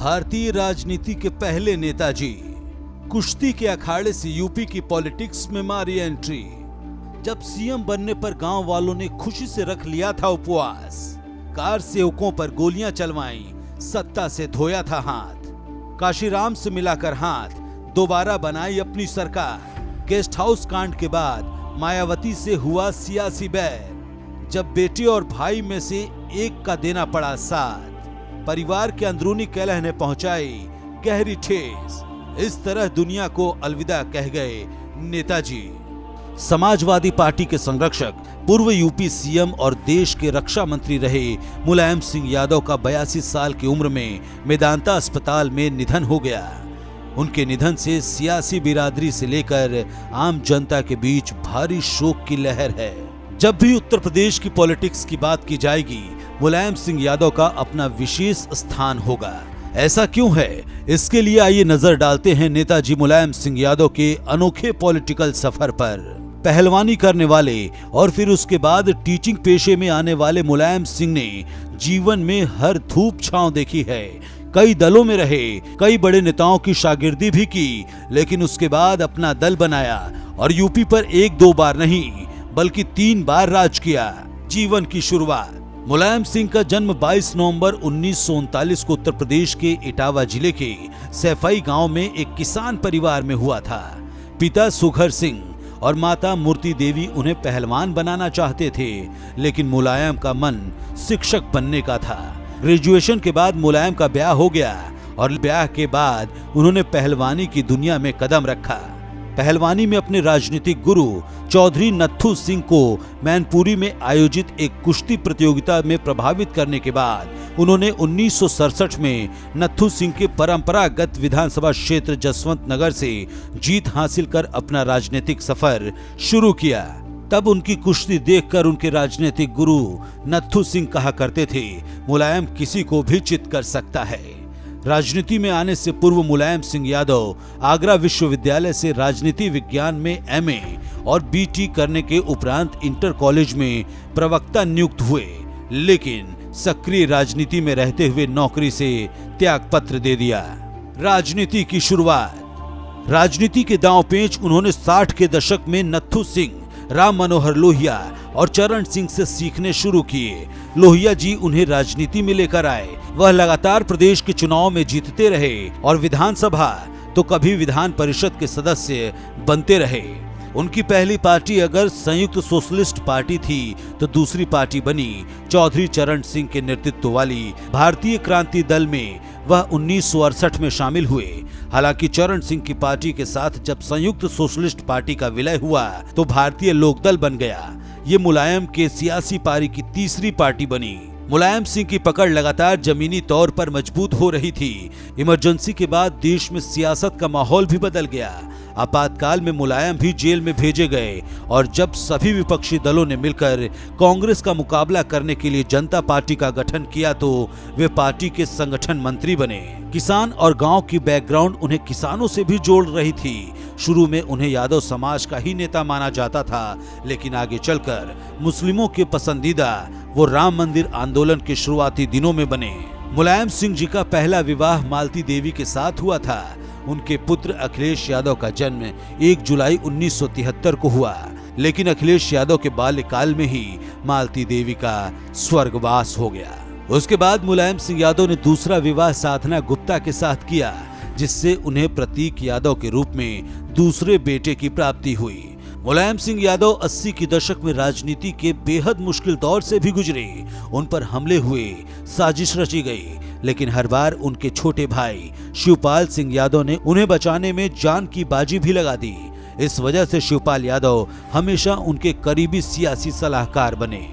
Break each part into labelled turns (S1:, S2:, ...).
S1: भारतीय राजनीति के पहले नेताजी। कुश्ती के अखाड़े से यूपी की पॉलिटिक्स में मारी एंट्री। जब सीएम बनने पर गांव वालों ने खुशी से रख लिया था उपवास, कार सेवकों पर गोलियां चलवाई, सत्ता से धोया था हाथ, काशीराम से मिलाकर हाथ, दोबारा बनाई अपनी सरकार। गेस्ट हाउस कांड के बाद मायावती से हुआ सियासी बैर, जब बेटे और भाई में से एक का देना पड़ा साथ। परिवार के अंदरूनी कलह ने पहुंचाई गहरी ठेस। इस तरह दुनिया को अलविदा कह गए नेताजी। समाजवादी पार्टी के संरक्षक, पूर्व यूपी सीएम और देश के रक्षा मंत्री रहे मुलायम सिंह यादव का 82 साल की उम्र में मेदांता अस्पताल में निधन हो गया। उनके निधन से सियासी बिरादरी से लेकर आम जनता के बीच भारी शोक की लहर है। जब भी उत्तर प्रदेश की पॉलिटिक्स की बात की जाएगी, मुलायम सिंह यादव का अपना विशेष स्थान होगा। ऐसा क्यों है? इसके लिए आइए नजर डालते हैं नेताजी मुलायम सिंह यादव के अनोखे पॉलिटिकल सफर पर। पहलवानी करने वाले और फिर उसके बाद टीचिंग पेशे में आने वाले मुलायम सिंह ने जीवन में हर धूप छांव देखी है। कई दलों में रहे, कई बड़े नेताओं की शागिर्दी भी की, लेकिन उसके बाद अपना दल बनाया और यूपी पर 1-2 बार नहीं बल्कि 3 बार राज किया। जीवन की शुरुआत। मुलायम सिंह का जन्म 22 नवंबर 1939 को उत्तर प्रदेश के इटावा जिले के सैफई गांव में एक किसान परिवार में हुआ था। पिता सुघर सिंह और माता मूर्ति देवी उन्हें पहलवान बनाना चाहते थे, लेकिन मुलायम का मन शिक्षक बनने का था। ग्रेजुएशन के बाद मुलायम का ब्याह हो गया और ब्याह के बाद उन्होंने पहलवानी की दुनिया में कदम रखा। पहलवानी में अपने राजनीतिक गुरु चौधरी नत्थू सिंह को मैनपुरी में आयोजित एक कुश्ती प्रतियोगिता में प्रभावित करने के बाद उन्होंने 1967 में नत्थू सिंह के परंपरागत विधानसभा क्षेत्र जसवंत नगर से जीत हासिल कर अपना राजनीतिक सफर शुरू किया। तब उनकी कुश्ती देखकर उनके राजनीतिक गुरु नत्थू सिंह कहा करते थे, मुलायम किसी को भी चित कर सकता है। राजनीति में आने से पूर्व मुलायम सिंह यादव आगरा विश्वविद्यालय से राजनीति विज्ञान में एमए और बीटी करने के उपरांत इंटर कॉलेज में प्रवक्ता नियुक्त हुए, लेकिन सक्रिय राजनीति में रहते हुए नौकरी से त्याग पत्र दे दिया। राजनीति की शुरुआत। राजनीति के दांव पेच उन्होंने 60 के दशक में नत्थू सिंह, राम मनोहर लोहिया और चरण सिंह से सीखने शुरू किए। लोहिया जी उन्हें राजनीति में लेकर आए। वह लगातार प्रदेश के चुनाव में जीतते रहे और विधानसभा तो कभी विधान परिषद के सदस्य बनते रहे। उनकी पहली पार्टी अगर संयुक्त सोशलिस्ट पार्टी थी तो दूसरी पार्टी बनी चौधरी चरण सिंह के नेतृत्व वाली भारतीय क्रांति दल में वह 1968 में शामिल हुए। हालांकि चरण सिंह की पार्टी के साथ जब संयुक्त सोशलिस्ट पार्टी का विलय हुआ तो भारतीय लोकदल बन गया। ये मुलायम के सियासी पारी की तीसरी पार्टी बनी। मुलायम सिंह की पकड़ लगातार जमीनी तौर पर मजबूत हो रही थी। इमरजेंसी के बाद देश में सियासत का माहौल भी बदल गया। आपातकाल में मुलायम भी जेल में भेजे गए और जब सभी विपक्षी दलों ने मिलकर कांग्रेस का मुकाबला करने के लिए जनता पार्टी का गठन किया तो वे पार्टी के संगठन मंत्री बने। किसान और गांव की बैकग्राउंड उन्हें किसानों से भी जोड़ रही थी। शुरू में उन्हें यादव समाज का ही नेता माना जाता था, लेकिन आगे चलकर मुस्लिमों के पसंदीदा वो राम मंदिर आंदोलन के शुरुआती दिनों में बने। मुलायम सिंह जी का पहला विवाह मालती देवी के साथ हुआ था। उनके पुत्र अखिलेश यादव का जन्म 1 जुलाई 1973 को हुआ, लेकिन अखिलेश यादव के बाल्यकाल में ही मालती देवी का स्वर्गवास हो गया। उसके बाद मुलायम सिंह यादव ने दूसरा विवाह साधना गुप्ता के साथ किया, जिससे उन्हें प्रतीक यादव के रूप में दूसरे बेटे की प्राप्ति हुई। मुलायम सिंह यादव 80 के दशक में राजनीति के बेहद मुश्किल दौर से भी गुजरे। उन पर हमले हुए, साजिश रची गई, लेकिन हर बार उनके छोटे भाई शिवपाल सिंह यादव ने उन्हें बचाने में जान की बाजी भी लगा दी। इस वजह से शिवपाल यादव हमेशा उनके करीबी सियासी सलाहकार बने।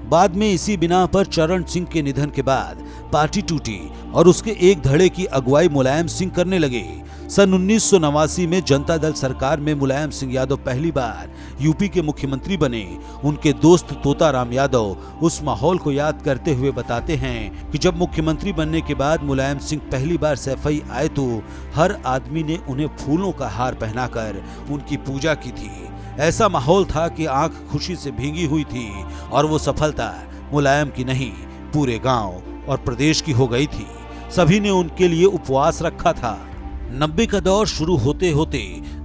S1: बाद में इसी बिना पर चरण सिंह के निधन के बाद पार्टी टूटी और उसके एक धड़े की अगुवाई मुलायम सिंह करने लगे। सन 1989 में जनता दल सरकार में मुलायम सिंह यादव पहली बार यूपी के मुख्यमंत्री बने। उनके दोस्त तोताराम यादव उस माहौल को याद करते हुए बताते हैं कि जब मुख्यमंत्री बनने के बाद मुलायम सिंह पहली बार सैफई आए तो हर आदमी ने उन्हें फूलों का हार पहनाकर उनकी पूजा की थी। ऐसा माहौल था कि आंख खुशी से भीगी हुई थी और वो सफलता मुलायम की नहीं, पूरे गांव और प्रदेश की हो गई थी। सभी ने उनके लिए उपवास रखा था। 90 का दौर शुरू होते होते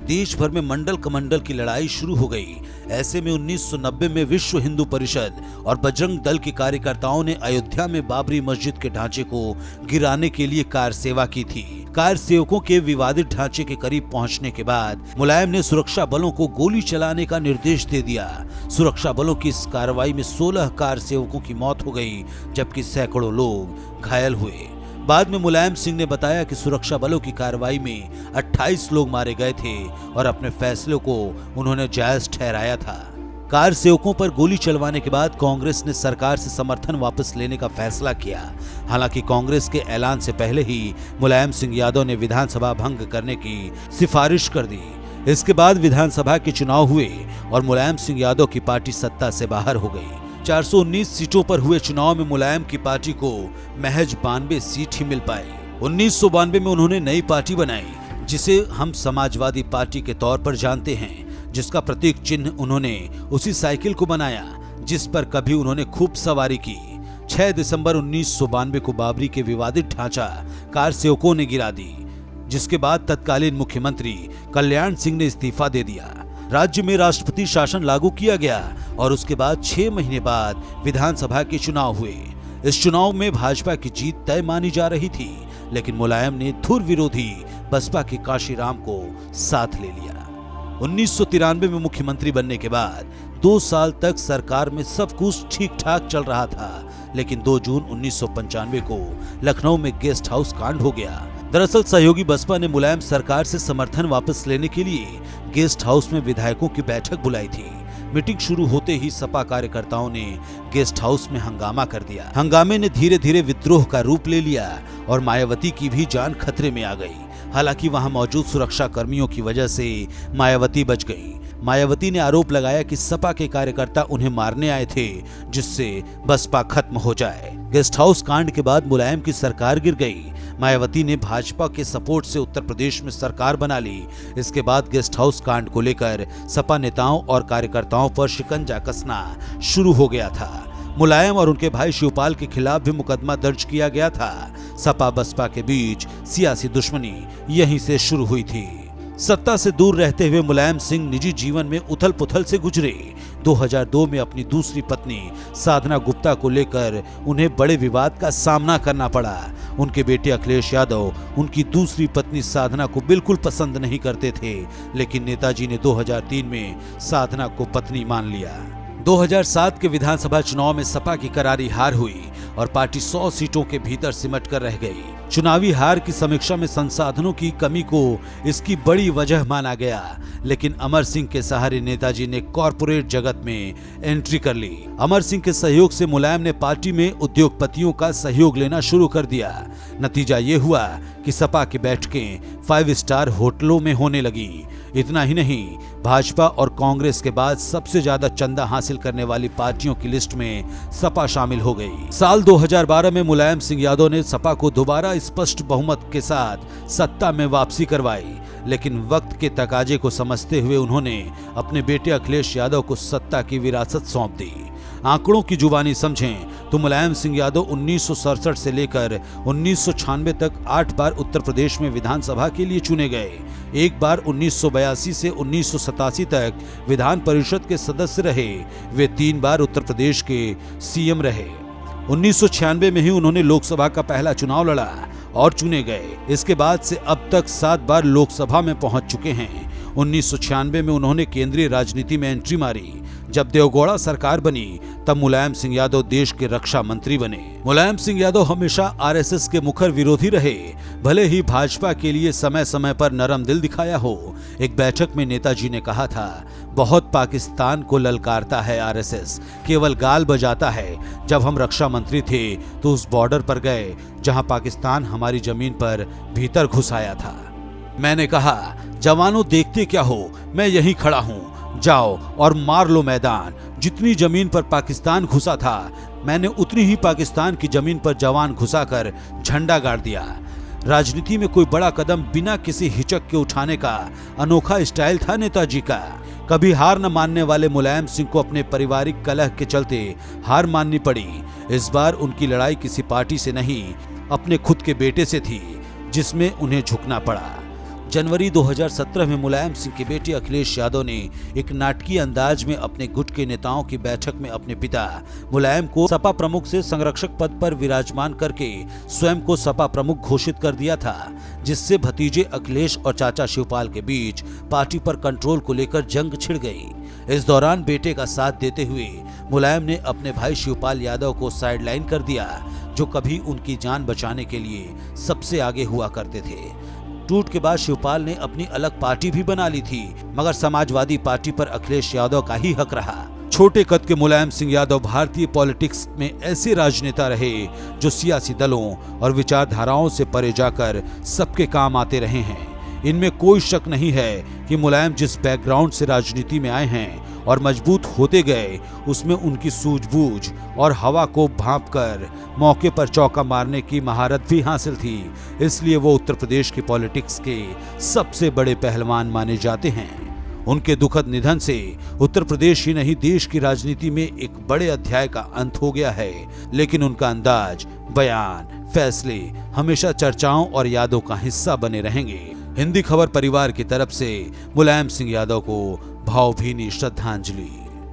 S1: देश भर में मंडल कमंडल की लड़ाई शुरू हो गई। ऐसे में 1990 में विश्व हिंदू परिषद और बजरंग दल के कार्यकर्ताओं ने अयोध्या में बाबरी मस्जिद के ढांचे को गिराने के लिए कार सेवा की थी। कार सेवकों के विवादित ढांचे के करीब पहुंचने के बाद मुलायम ने सुरक्षा बलों को गोली चलाने का निर्देश दे दिया। सुरक्षा बलों की इस कार्रवाई में 16 कार सेवकों की मौत हो गई, जबकि सैकड़ों लोग घायल हुए। बाद में मुलायम सिंह ने बताया कि सुरक्षा बलों की कार्रवाई में 28 लोग मारे गए थे और अपने फैसले को उन्होंने जायज ठहराया था। कार सेवकों पर गोली चलवाने के बाद कांग्रेस ने सरकार से समर्थन वापस लेने का फैसला किया। हालांकि कांग्रेस के ऐलान से पहले ही मुलायम सिंह यादव ने विधानसभा भंग करने की सिफारिश कर दी। इसके बाद विधानसभा के चुनाव हुए और मुलायम सिंह यादव की पार्टी सत्ता से बाहर हो गई। 419 सीटों पर हुए चुनाव में मुलायम की पार्टी को महज 92 सीट ही मिल पाई। 1992 में उन्होंने नई पार्टी बनाई, जिसे हम समाजवादी पार्टी के तौर पर जानते हैं, जिसका प्रतीक चिन्ह उन्होंने उसी साइकिल को बनाया जिस पर कभी उन्होंने खूब सवारी की। 6 दिसंबर 1992 को बाबरी के विवादित ढांचा कार सेवकों ने गिरा दी, जिसके बाद तत्कालीन मुख्यमंत्री कल्याण सिंह ने इस्तीफा दे दिया। राज्य में राष्ट्रपति शासन लागू किया गया और उसके बाद 6 महीने बाद विधानसभा के चुनाव हुए। इस चुनाव में भाजपा की जीत तय मानी जा रही थी, लेकिन मुलायम ने धुर विरोधी बसपा के काशीराम को साथ ले लिया। 1993 में मुख्यमंत्री बनने के बाद 2 साल तक सरकार में सब कुछ ठीक ठाक चल रहा था, लेकिन 2 जून 1995 को लखनऊ में गेस्ट हाउस कांड हो गया। दरअसल सहयोगी बसपा ने मुलायम सरकार से समर्थन वापस लेने के लिए गेस्ट हाउस में विधायकों की बैठक बुलाई थी। मीटिंग शुरू होते ही सपा कार्यकर्ताओं ने गेस्ट हाउस में हंगामा कर दिया। हंगामे ने धीरे धीरे विद्रोह का रूप ले लिया और मायावती की भी जान खतरे में आ गई। हालांकि वहां मौजूद सुरक्षा कर्मियों की वजह से मायावती बच गई। मायावती ने आरोप लगाया कि सपा के कार्यकर्ता उन्हें मारने आए थे, जिससे बसपा खत्म हो जाए। गेस्ट हाउस कांड के बाद मुलायम की सरकार गिर गई। मायावती ने भाजपा के सपोर्ट से उत्तर प्रदेश में सरकार बना ली। इसके बाद गेस्ट हाउस कांड को लेकर सपा नेताओं और कार्यकर्ताओं पर शिकंजा कसना शुरू हो गया था। मुलायम और उनके भाई शिवपाल के खिलाफ भी मुकदमा दर्ज किया गया था। सपा बसपा के बीच सियासी दुश्मनी यहीं से शुरू हुई थी। सत्ता से दूर रहते हुए मुलायम सिंह निजी जीवन में उथल पुथल से गुजरे। 2002 में अपनी दूसरी पत्नी साधना गुप्ता को लेकर उन्हें बड़े विवाद का सामना करना पड़ा। उनके बेटे अखिलेश यादव उनकी दूसरी पत्नी साधना को बिल्कुल पसंद नहीं करते थे, लेकिन नेताजी ने 2003 में साधना को पत्नी मान लिया। 2007 के विधानसभा चुनाव में सपा की करारी हार हुई और पार्टी 100 सीटों के भीतर सिमट कर रह गई। चुनावी हार की समीक्षा में संसाधनों की कमी को इसकी बड़ी वजह माना गया, लेकिन अमर सिंह के सहारे नेताजी ने कॉरपोरेट जगत में एंट्री कर ली। अमर सिंह के सहयोग से मुलायम ने पार्टी में उद्योगपतियों का सहयोग लेना शुरू कर दिया। नतीजा ये हुआ कि सपा की बैठकें 5 स्टार होटलों में होने लगी। इतना ही नहीं, भाजपा और कांग्रेस के बाद सबसे ज्यादा चंदा हासिल करने वाली पार्टियों की लिस्ट में सपा शामिल हो गई। साल 2012 में मुलायम सिंह यादव ने सपा को दोबारा स्पष्ट बहुमत के साथ सत्ता में वापसी करवाई, लेकिन वक्त के तकाजे को समझते हुए उन्होंने अपने बेटे अखिलेश यादव को सत्ता की विरासत सौंप दी। आंकड़ों की जुबानी समझें तो मुलायम सिंह यादव 1967 से लेकर 1996 तक 8 बार उत्तर प्रदेश में विधानसभा के लिए चुने गए। एक बार 1982 से 1987 तक विधान परिषद के सदस्य रहे। वे 3 बार उत्तर प्रदेश के सीएम रहे। 1996 में ही उन्होंने लोकसभा का पहला चुनाव लड़ा और चुने गए। इसके बाद से अब तक 7 बार लोकसभा में पहुंच चुके हैं। 1996 में उन्होंने केंद्रीय राजनीति में एंट्री मारी। जब देवगौड़ा सरकार बनी तब मुलायम सिंह यादव देश के रक्षा मंत्री बने। मुलायम सिंह यादव हमेशा आरएसएस के मुखर विरोधी रहे, भले ही भाजपा के लिए समय समय पर नरम दिल दिखाया हो। एक बैठक में नेताजी ने कहा था, बहुत पाकिस्तान को ललकारता है आरएसएस, केवल गाल बजाता है। जब हम रक्षा मंत्री थे तो उस बॉर्डर पर गए जहां पाकिस्तान हमारी जमीन पर भीतर घुस आया था। मैंने कहा, जवानों देखते क्या हो, मैं यहीं खड़ा हूं, जाओ और मार लो मैदान। जितनी जमीन पर पाकिस्तान घुसा था, मैंने उतनी ही पाकिस्तान की जमीन पर जवान घुसाकर झंडा गाड़ दिया। राजनीति में कोई बड़ा कदम बिना किसी हिचक के उठाने का अनोखा स्टाइल था नेताजी का। कभी हार न मानने वाले मुलायम सिंह को अपने पारिवारिक कलह के चलते हार माननी पड़ी। इस बार उनकी लड़ाई किसी पार्टी से नहीं अपने खुद के बेटे से थी, जिसमें उन्हें झुकना पड़ा। जनवरी 2017 में मुलायम सिंह के बेटे अखिलेश यादव ने एक नाटकीय अंदाज में अपने गुट के नेताओं की बैठक में अपने पिता मुलायम को सपा प्रमुख से संरक्षक पद पर विराजमान करके स्वयं को सपा प्रमुख घोषित कर दिया था, जिससे भतीजे अखिलेश और चाचा शिवपाल के बीच पार्टी पर कंट्रोल को लेकर जंग छिड़ गई। इस दौरान बेटे का साथ देते हुए मुलायम ने अपने भाई शिवपाल यादव को साइडलाइन कर दिया, जो कभी उनकी जान बचाने के लिए सबसे आगे हुआ करते थे। टूट के बाद शिवपाल ने अपनी अलग पार्टी भी बना ली थी, मगर समाजवादी पार्टी पर अखिलेश यादव का ही हक रहा। छोटे कद के मुलायम सिंह यादव भारतीय पॉलिटिक्स में ऐसे राजनेता रहे जो सियासी दलों और विचारधाराओं से परे जाकर सबके काम आते रहे हैं। इनमें कोई शक नहीं है कि मुलायम जिस बैकग्राउंड से राजनीति में आए हैं और मजबूत होते गए, उसमें उनकी सूझबूझ और हवा को भांपकर मौके पर चौका मारने की महारत भी हासिल थी। इसलिए वो उत्तर प्रदेश की पॉलिटिक्स के सबसे बड़े पहलवान माने जाते हैं। उनके दुखद निधन से उत्तर प्रदेश ही नहीं, देश की राजनीति में एक बड़े अध्याय का अंत हो गया है, लेकिन उनका अंदाज, बयान, फैसले हमेशा चर्चाओं और यादों का हिस्सा बने रहेंगे। हिंदी खबर परिवार की तरफ से मुलायम सिंह यादव को भावभीनी श्रद्धांजलि।